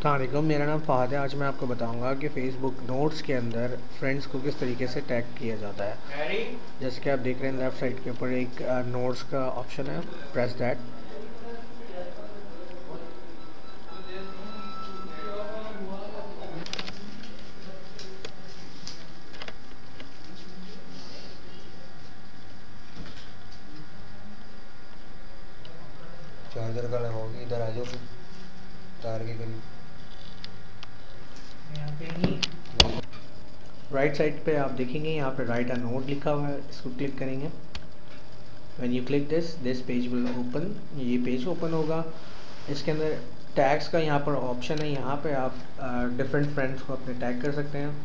अस्सलामुअलैकुम, मेरा नाम फ़हद है। आज मैं आपको बताऊंगा कि फ़ेसबुक नोट्स के अंदर फ्रेंड्स को किस तरीके से टैग किया जाता है। जैसे कि आप देख रहे हैं लेफ़्ट साइड के ऊपर एक नोट्स का ऑप्शन है, प्रेस दैट। चार्जर का लगाओगे, इधर आ जाओ तार के करीब। राइट साइड पे आप देखेंगे यहाँ पे राइट अ नोट लिखा हुआ है, इसको क्लिक करेंगे। When you click this page will open, ये पेज ओपन होगा। इसके अंदर टैग्स का यहाँ पर ऑप्शन है, यहाँ पे आप डिफरेंट फ्रेंड्स को अपने टैग कर सकते हैं।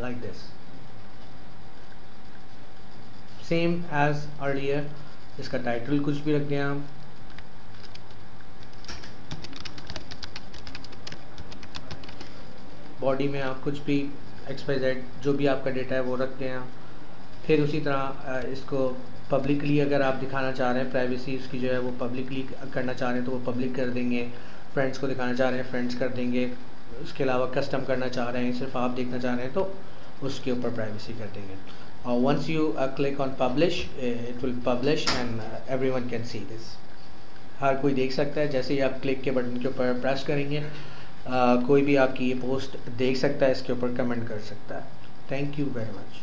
Like this, same as earlier. इसका टाइटल कुछ भी रख दें आप। बॉडी में आप कुछ भी XYZ जो भी आपका डेटा है वो रख दें आप। फिर उसी तरह इसको पब्लिकली अगर आप दिखाना चाह रहे हैं, प्राइवेसी उसकी जो है वो पब्लिकली करना चाह रहे हैं तो वो पब्लिक कर देंगे। फ्रेंड्स को दिखाना चाह रहे हैं, फ्रेंड्स कर देंगे। उसके अलावा कस्टम करना चाह रहे हैं, सिर्फ आप देखना चाह रहे हैं तो उसके ऊपर प्राइवेसी कर देंगे। और once you click on publish, it will publish and everyone can see this. हर कोई देख सकता है। जैसे ही आप क्लिक के बटन के ऊपर प्रेस करेंगे, कोई भी आपकी ये पोस्ट देख सकता है, इसके ऊपर कमेंट कर सकता है। Thank you very much.